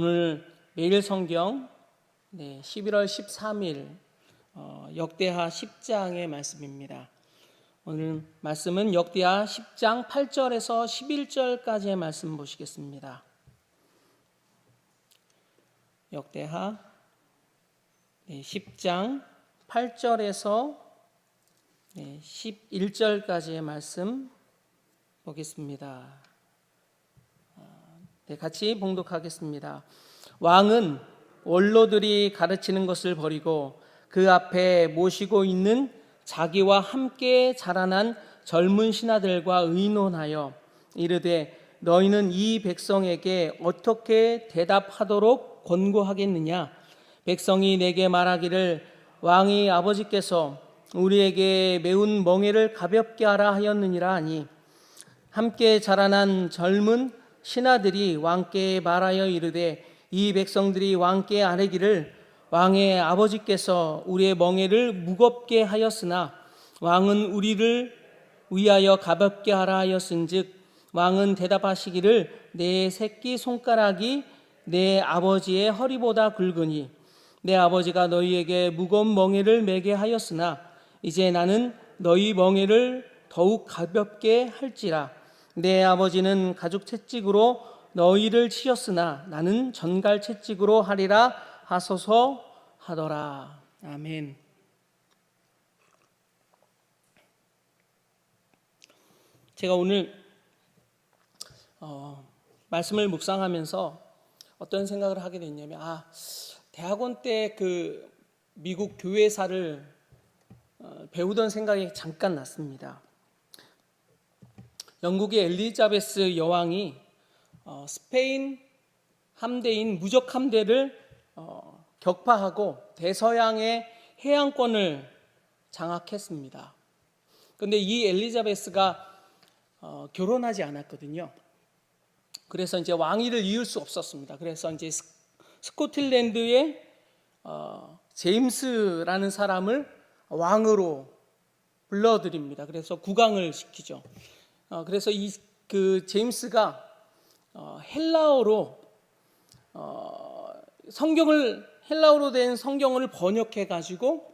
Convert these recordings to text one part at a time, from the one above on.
오늘 매일 성경 11월 13일 역대하 10장의 말씀입니다. 오늘 말씀은 역대하 10장 8절에서 11절까지의 말씀 보시겠습니다. 역대하 10장 8절에서 11절까지의 말씀 보겠습니다. 같이 봉독하겠습니다. 왕은 원로들이 가르치는 것을 버리고 그 앞에 모시고 있는 자기와 함께 자라난 젊은 신하들과 의논하여 이르되 너희는 이 백성에게 어떻게 대답하도록 권고하겠느냐? 백성이 내게 말하기를 왕이 아버지께서 우리에게 매운 멍에를 가볍게 하라 하였느니라 하니 함께 자라난 젊은 신하들이 왕께 말하여 이르되 이 백성들이 왕께 아뢰기를 왕의 아버지께서 우리의 멍에를 무겁게 하였으나 왕은 우리를 위하여 가볍게 하라 하였은즉 왕은 대답하시기를 내 새끼 손가락이 내 아버지의 허리보다 굵으니 내 아버지가 너희에게 무거운 멍에를 매게 하였으나 이제 나는 너희 멍에를 더욱 가볍게 할지라. 내 아버지는 가죽 채찍으로 너희를 치셨으나 나는 전갈 채찍으로 하리라 하소서 하더라. 아멘. 제가 오늘 말씀을 묵상하면서 어떤 생각을 하게 됐냐면 대학원 때 그 미국 교회사를 배우던 생각이 잠깐 났습니다. 영국의 엘리자베스 여왕이 스페인 함대인 무적 함대를 격파하고 대서양의 해양권을 장악했습니다. 그런데 이 엘리자베스가 결혼하지 않았거든요. 그래서 이제 왕위를 이을 수 없었습니다. 그래서 이제 스코틀랜드의 제임스라는 사람을 왕으로 불러들입니다. 그래서 국왕을 시키죠. 그래서 그 제임스가 헬라어로 헬라어로 된 성경을 번역해 가지고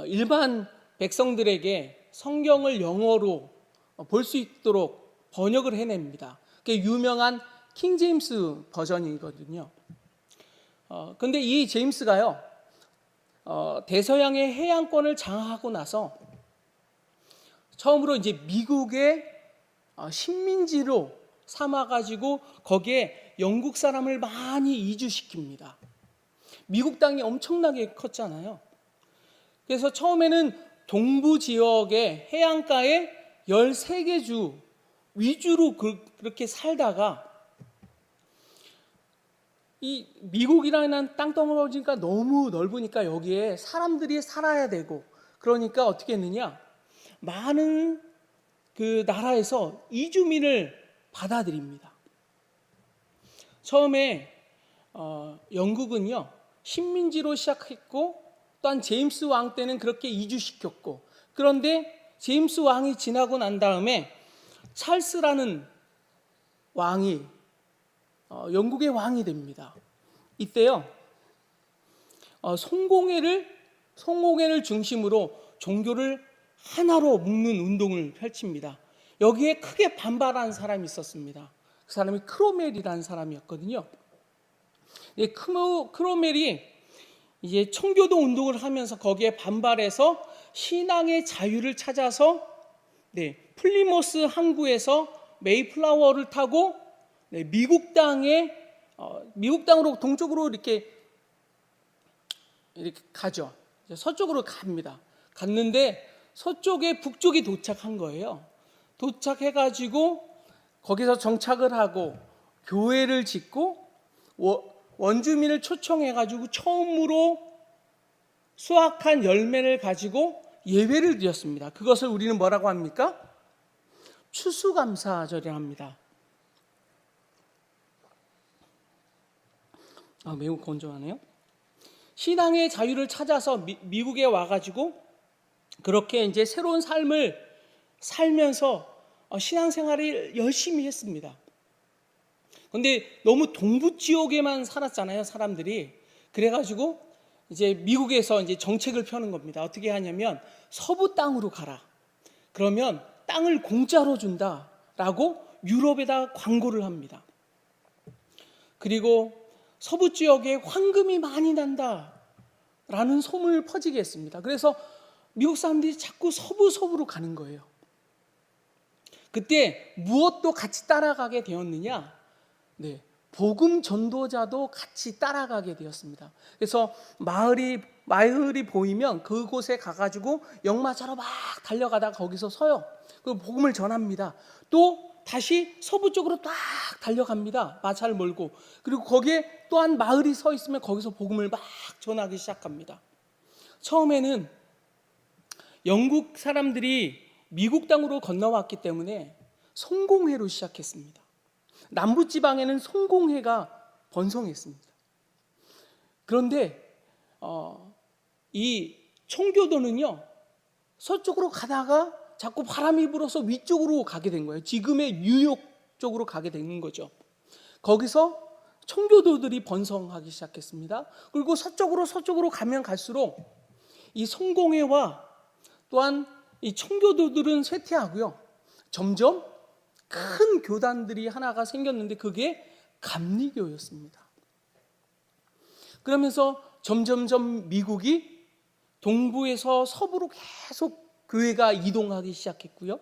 일반 백성들에게 성경을 영어로 볼 수 있도록 번역을 해냅니다. 그게 유명한 킹 제임스 버전이거든요. 근데 이 제임스가요, 대서양의 해양권을 장악하고 나서 처음으로 이제 미국의 식민지로 삼아가지고 거기에 영국 사람을 많이 이주시킵니다. 미국 땅이 엄청나게 컸잖아요. 그래서 처음에는 동부 지역의 해안가에 13개 주 위주로 그렇게 살다가 이 미국이라는 땅덩어리가 너무 넓으니까 여기에 사람들이 살아야 되고 그러니까 어떻게 했느냐? 많은 그 나라에서 이주민을 받아들입니다. 처음에 영국은요 식민지로 시작했고 또한 제임스 왕 때는 그렇게 이주시켰고 그런데 제임스 왕이 지나고 난 다음에 찰스라는 왕이 영국의 왕이 됩니다. 이때요 송공회를 중심으로 종교를 하나로 묶는 운동을 펼칩니다. 여기에 크게 반발한 사람이 있었습니다. 그 사람이 크로멜이라는 사람이었거든요. 크로멜이 이제 청교도 운동을 하면서 거기에 반발해서 신앙의 자유를 찾아서 플리모스 항구에서 메이플라워를 타고 미국 땅으로 동쪽으로 이렇게 가죠. 서쪽으로 갑니다. 갔는데 서쪽에 북쪽이 도착한 거예요. 도착해가지고 거기서 정착을 하고 교회를 짓고 원주민을 초청해가지고 처음으로 수확한 열매를 가지고 예배를 드렸습니다. 그것을 우리는 뭐라고 합니까? 추수감사절이라고 합니다. 매우 건조하네요. 신앙의 자유를 찾아서 미국에 와가지고 그렇게 이제 새로운 삶을 살면서 신앙생활을 열심히 했습니다. 근데 너무 동부 지역에만 살았잖아요, 사람들이. 그래가지고 이제 미국에서 이제 정책을 펴는 겁니다. 어떻게 하냐면 서부 땅으로 가라. 그러면 땅을 공짜로 준다라고 유럽에다 광고를 합니다. 그리고 서부 지역에 황금이 많이 난다라는 소문을 퍼지게 했습니다. 그래서 미국 사람들이 자꾸 서부로 가는 거예요. 그때 무엇도 같이 따라가게 되었느냐? 네, 복음 전도자도 같이 따라가게 되었습니다. 그래서 마을이 보이면 그곳에 가가지고 역마차로 막 달려가다가 거기서 서요. 그리고 복음을 전합니다. 또 다시 서부 쪽으로 딱 달려갑니다. 마차를 몰고. 그리고 거기에 또한 마을이 서 있으면 거기서 복음을 막 전하기 시작합니다. 처음에는 영국 사람들이 미국 땅으로 건너왔기 때문에 성공회로 시작했습니다. 남부지방에는 성공회가 번성했습니다. 그런데 이 청교도는요, 서쪽으로 가다가 자꾸 바람이 불어서 위쪽으로 가게 된 거예요. 지금의 뉴욕 쪽으로 가게 된 거죠. 거기서 청교도들이 번성하기 시작했습니다. 그리고 서쪽으로 가면 갈수록 이 성공회와 또한 이 청교도들은 쇠퇴하고요, 점점 큰 교단들이 하나가 생겼는데 그게 감리교였습니다. 그러면서 점점점 미국이 동부에서 서부로 계속 교회가 이동하기 시작했고요,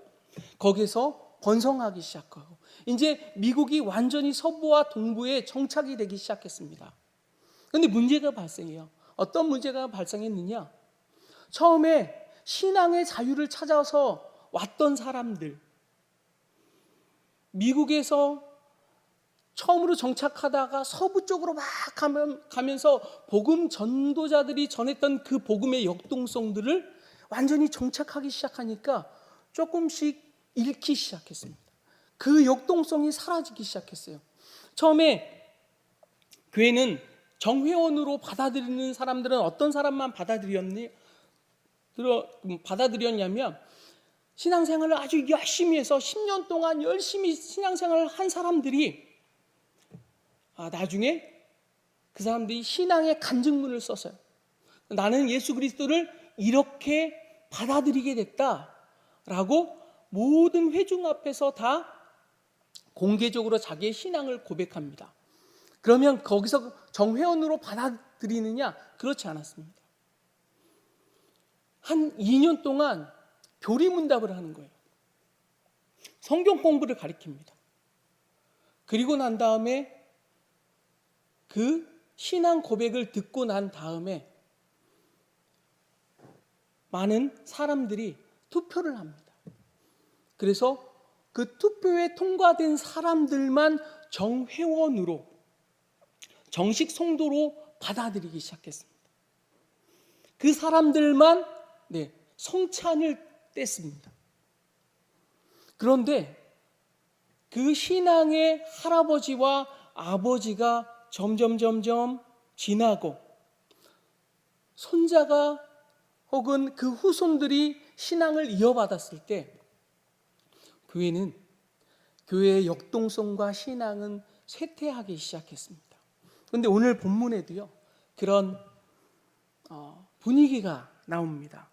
거기서 번성하기 시작하고 이제 미국이 완전히 서부와 동부에 정착이 되기 시작했습니다. 그런데 문제가 발생해요. 어떤 문제가 발생했느냐? 처음에 신앙의 자유를 찾아서 왔던 사람들, 미국에서 처음으로 정착하다가 서부 쪽으로 막 가면서 복음 전도자들이 전했던 그 복음의 역동성들을 완전히 정착하기 시작하니까 조금씩 잃기 시작했습니다. 그 역동성이 사라지기 시작했어요. 처음에 교회는 정회원으로 받아들이는 사람들은 어떤 사람만 받아들였냐면 신앙생활을 아주 열심히 해서 10년 동안 열심히 신앙생활을 한 사람들이 나중에 그 사람들이 신앙의 간증문을 썼어요. 나는 예수 그리스도를 이렇게 받아들이게 됐다라고 모든 회중 앞에서 다 공개적으로 자기의 신앙을 고백합니다. 그러면 거기서 정회원으로 받아들이느냐? 그렇지 않았습니다. 한 2년 동안 교리문답을 하는 거예요. 성경 공부를 가르칩니다. 그리고 난 다음에 그 신앙 고백을 듣고 난 다음에 많은 사람들이 투표를 합니다. 그래서 그 투표에 통과된 사람들만 정회원으로, 정식 성도로 받아들이기 시작했습니다. 그 사람들만 성찬을 뗐습니다. 그런데 그 신앙의 할아버지와 아버지가 점점 지나고 손자가 혹은 그 후손들이 신앙을 이어받았을 때 교회의 역동성과 신앙은 쇠퇴하기 시작했습니다. 그런데 오늘 본문에도요, 그런 분위기가 나옵니다.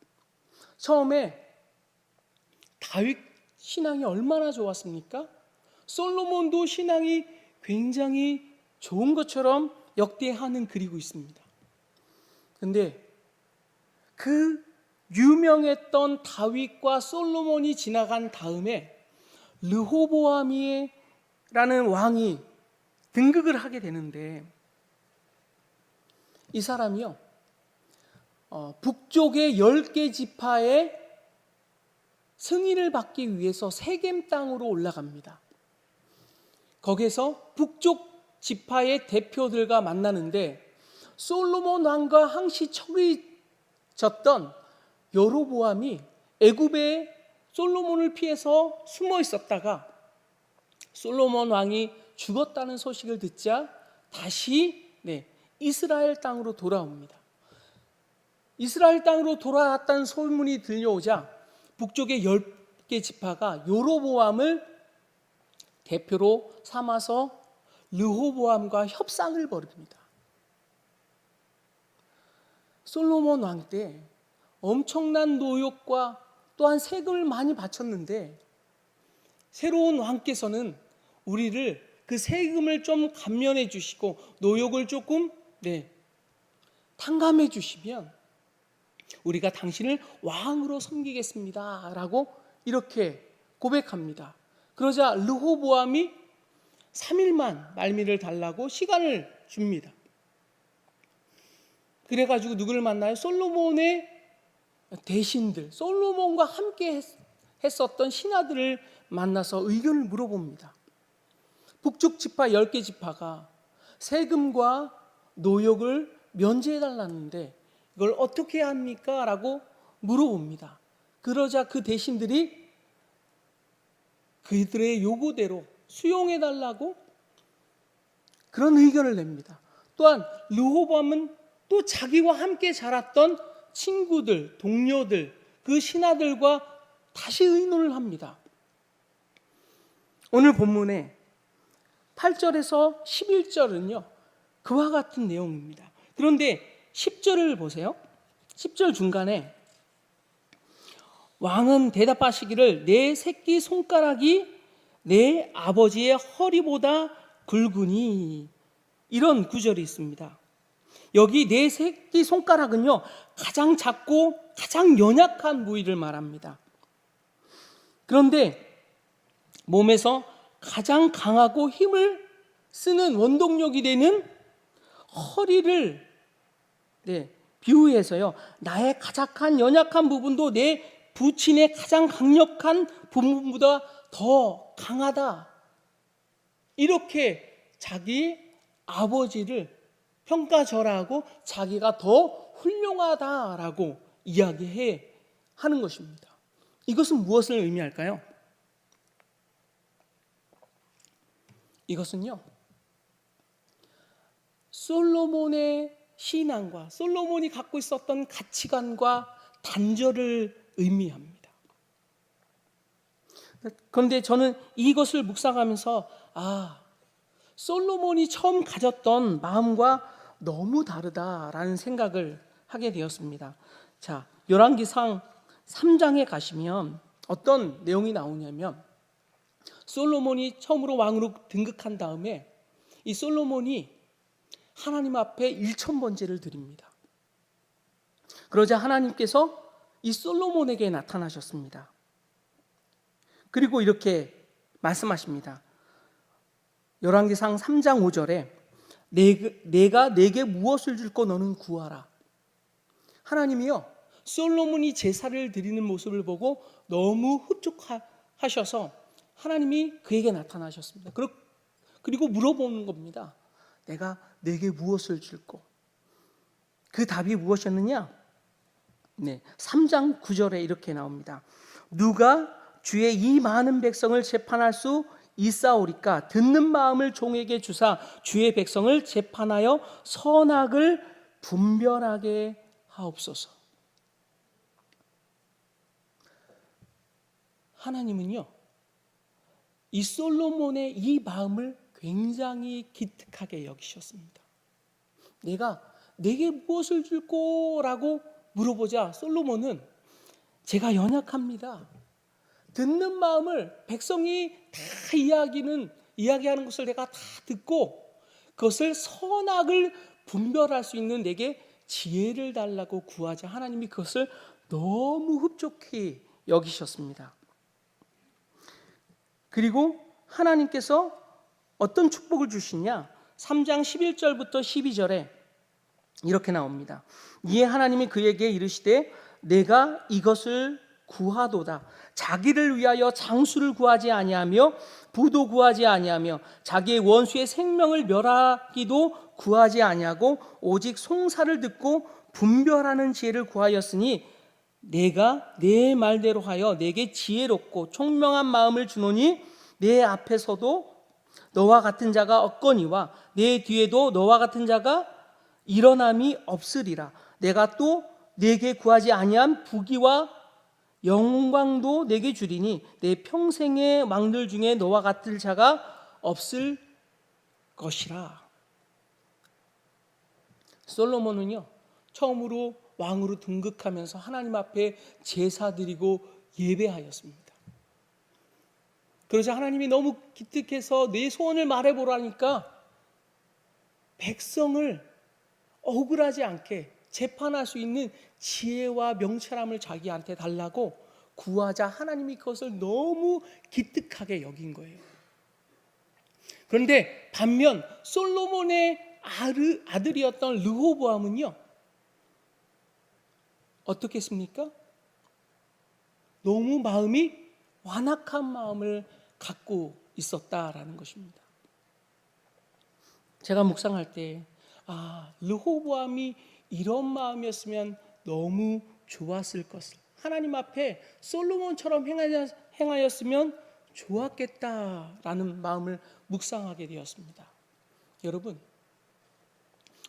처음에 다윗 신앙이 얼마나 좋았습니까? 솔로몬도 신앙이 굉장히 좋은 것처럼 역대하는 그리고 있습니다. 그런데 그 유명했던 다윗과 솔로몬이 지나간 다음에 르호보암이라는 왕이 등극을 하게 되는데, 이 사람이요, 북쪽의 10개 지파의 승인을 받기 위해서 세겜 땅으로 올라갑니다. 거기서 북쪽 지파의 대표들과 만나는데, 솔로몬 왕과 항시 척이 졌던 여로보암이 애굽에 솔로몬을 피해서 숨어 있었다가 솔로몬 왕이 죽었다는 소식을 듣자 다시 이스라엘 땅으로 돌아옵니다. 이스라엘 땅으로 돌아왔다는 소문이 들려오자 북쪽의 10개 지파가 여로보암을 대표로 삼아서 르호보암과 협상을 벌입니다. 솔로몬 왕 때 엄청난 노역과 또한 세금을 많이 바쳤는데 새로운 왕께서는 우리를 그 세금을 좀 감면해 주시고 노역을 조금 탕감해 주시면 우리가 당신을 왕으로 섬기겠습니다 라고 이렇게 고백합니다. 그러자 르호보암이 3일만 말미를 달라고 시간을 줍니다. 그래가지고 누구를 만나요? 솔로몬의 대신들, 솔로몬과 함께 했었던 신하들을 만나서 의견을 물어봅니다. 북쪽 지파 10개 지파가 세금과 노역을 면제해달라는데 이걸 어떻게 해야 합니까? 라고 물어봅니다. 그러자 그 대신들이 그들의 요구대로 수용해달라고 그런 의견을 냅니다. 또한 르호보암은 또 자기와 함께 자랐던 친구들, 동료들, 그 신하들과 다시 의논을 합니다. 오늘 본문에 8절에서 11절은요 그와 같은 내용입니다. 그런데 10절을 보세요. 10절 중간에 왕은 대답하시기를 내 새끼 손가락이 내 아버지의 허리보다 굵으니, 이런 구절이 있습니다. 여기 내 새끼 손가락은요 가장 작고 가장 연약한 부위를 말합니다. 그런데 몸에서 가장 강하고 힘을 쓰는 원동력이 되는 허리를 비유해서요 나의 가장 연약한 부분도 내 부친의 가장 강력한 부분보다 더 강하다, 이렇게 자기 아버지를 평가절하하고 자기가 더 훌륭하다라고 이야기해 하는 것입니다. 이것은 무엇을 의미할까요? 이것은요 솔로몬의 신앙과 솔로몬이 갖고 있었던 가치관과 단절을 의미합니다. 그런데 저는 이것을 묵상하면서 솔로몬이 처음 가졌던 마음과 너무 다르다라는 생각을 하게 되었습니다. 자, 열왕기상 3장에 가시면 어떤 내용이 나오냐면 솔로몬이 처음으로 왕으로 등극한 다음에 이 솔로몬이 하나님 앞에 1000번제를 드립니다. 그러자 하나님께서 이 솔로몬에게 나타나셨습니다. 그리고 이렇게 말씀하십니다. 열왕기상 3장 5절에 내가 내게 무엇을 줄고 너는 구하라. 하나님이요 솔로몬이 제사를 드리는 모습을 보고 너무 흡족하셔서 하나님이 그에게 나타나셨습니다. 그리고 물어보는 겁니다. 내가 내게 무엇을 줄고? 그 답이 무엇이었느냐? 3장 9절에 이렇게 나옵니다. 누가 주의 이 많은 백성을 재판할 수 있사오리까? 듣는 마음을 종에게 주사 주의 백성을 재판하여 선악을 분별하게 하옵소서. 하나님은요 이 솔로몬의 이 마음을 굉장히 기특하게 여기셨습니다. 내가 내게 무엇을 줄꼬? 라고 물어보자 솔로몬은 제가 연약합니다. 듣는 마음을 백성이 다 이야기하는 것을 내가 다 듣고 그것을 선악을 분별할 수 있는 내게 지혜를 달라고 구하자 하나님이 그것을 너무 흡족히 여기셨습니다. 그리고 하나님께서 어떤 축복을 주시냐? 3장 11절부터 12절에 이렇게 나옵니다. 이에 하나님이 그에게 이르시되 내가 이것을 구하도다. 자기를 위하여 장수를 구하지 아니하며 부도 구하지 아니하며 자기의 원수의 생명을 멸하기도 구하지 아니하고 오직 송사를 듣고 분별하는 지혜를 구하였으니 내가 내 말대로 하여 내게 지혜롭고 총명한 마음을 주노니 내 앞에서도 너와 같은 자가 없거니와 내 뒤에도 너와 같은 자가 일어남이 없으리라. 내가 또 내게 구하지 아니한 부귀와 영광도 내게 주리니 내 평생의 왕들 중에 너와 같은 자가 없을 것이라. 솔로몬은요, 처음으로 왕으로 등극하면서 하나님 앞에 제사 드리고 예배하였습니다. 그러자 하나님이 너무 기특해서 내 소원을 말해보라니까 백성을 억울하지 않게 재판할 수 있는 지혜와 명철함을 자기한테 달라고 구하자 하나님이 그것을 너무 기특하게 여긴 거예요. 그런데 반면 솔로몬의 아들이었던 르호보암은요, 어떻겠습니까? 너무 마음이 완악한 마음을 갖고 있었다라는 것입니다. 제가 묵상할 때 르호보암이 이런 마음이었으면 너무 좋았을 것을, 하나님 앞에 솔로몬처럼 행하였으면 좋았겠다라는 마음을 묵상하게 되었습니다. 여러분,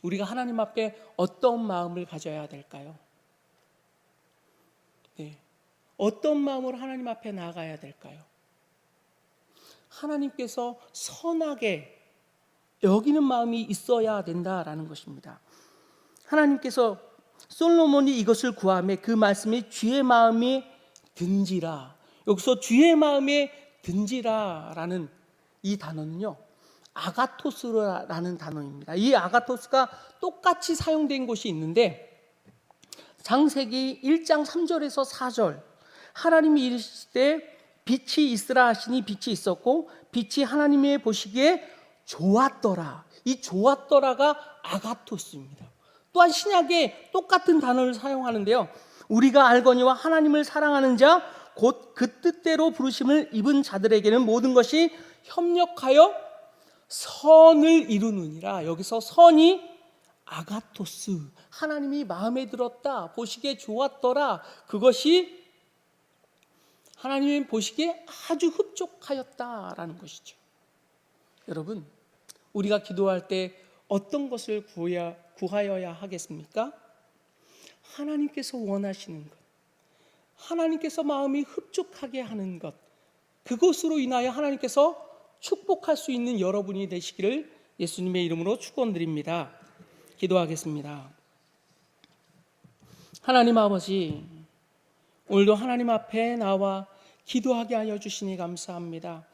우리가 하나님 앞에 어떤 마음을 가져야 될까요? 네. 어떤 마음으로 하나님 앞에 나아가야 될까요? 하나님께서 선하게 여기는 마음이 있어야 된다라는 것입니다. 하나님께서 솔로몬이 이것을 구하며 그 말씀이 주의 마음에 든지라. 여기서 주의 마음에 든지라라는 이 단어는요, 아가토스라는 단어입니다. 이 아가토스가 똑같이 사용된 곳이 있는데 창세기 1장 3절에서 4절, 하나님이 이르실 때 빛이 있으라 하시니 빛이 있었고 빛이 하나님이 보시기에 좋았더라. 이 좋았더라가 아가토스입니다. 또한 신약에 똑같은 단어를 사용하는데요, 우리가 알거니와 하나님을 사랑하는 자 곧 그 뜻대로 부르심을 입은 자들에게는 모든 것이 협력하여 선을 이루느니라. 여기서 선이 아가토스, 하나님이 마음에 들었다, 보시기에 좋았더라, 그것이 하나님이 보시기에 아주 흡족하였다라는 것이죠. 여러분, 우리가 기도할 때 어떤 것을 구하여야 하겠습니까? 하나님께서 원하시는 것, 하나님께서 마음이 흡족하게 하는 것, 그것으로 인하여 하나님께서 축복할 수 있는 여러분이 되시기를 예수님의 이름으로 축원드립니다. 기도하겠습니다. 하나님 아버지, 오늘도 하나님 앞에 나와 기도하게 하여 주시니 감사합니다.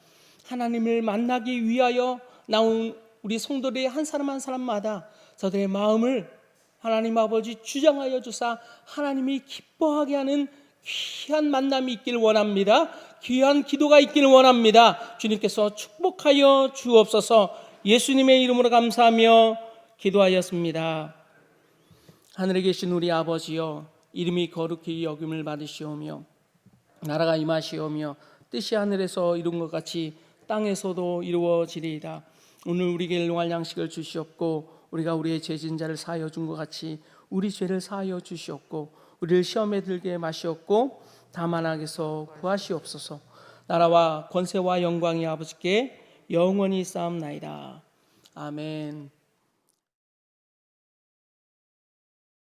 하나님을 만나기 위하여 나온 우리 성도들의 한 사람 한 사람마다 저들의 마음을 하나님 아버지 주장하여 주사 하나님이 기뻐하게 하는 귀한 만남이 있기를 원합니다. 귀한 기도가 있기를 원합니다. 주님께서 축복하여 주옵소서. 예수님의 이름으로 감사하며 기도하였습니다. 하늘에 계신 우리 아버지여, 이름이 거룩히 여김을 받으시오며 나라가 임하시오며 뜻이 하늘에서 이룬 것 같이 땅에서도 이루어지리이다. 오늘 우리에게 일용할 양식을 주시옵고 우리가 우리의 죄진자를 사하여 준 것 같이 우리 죄를 사하여 주시옵고 우리를 시험에 들게 마시옵고 다만 악에서 구하시옵소서. 나라와 권세와 영광이 아버지께 영원히 쌓옵나이다. 아멘.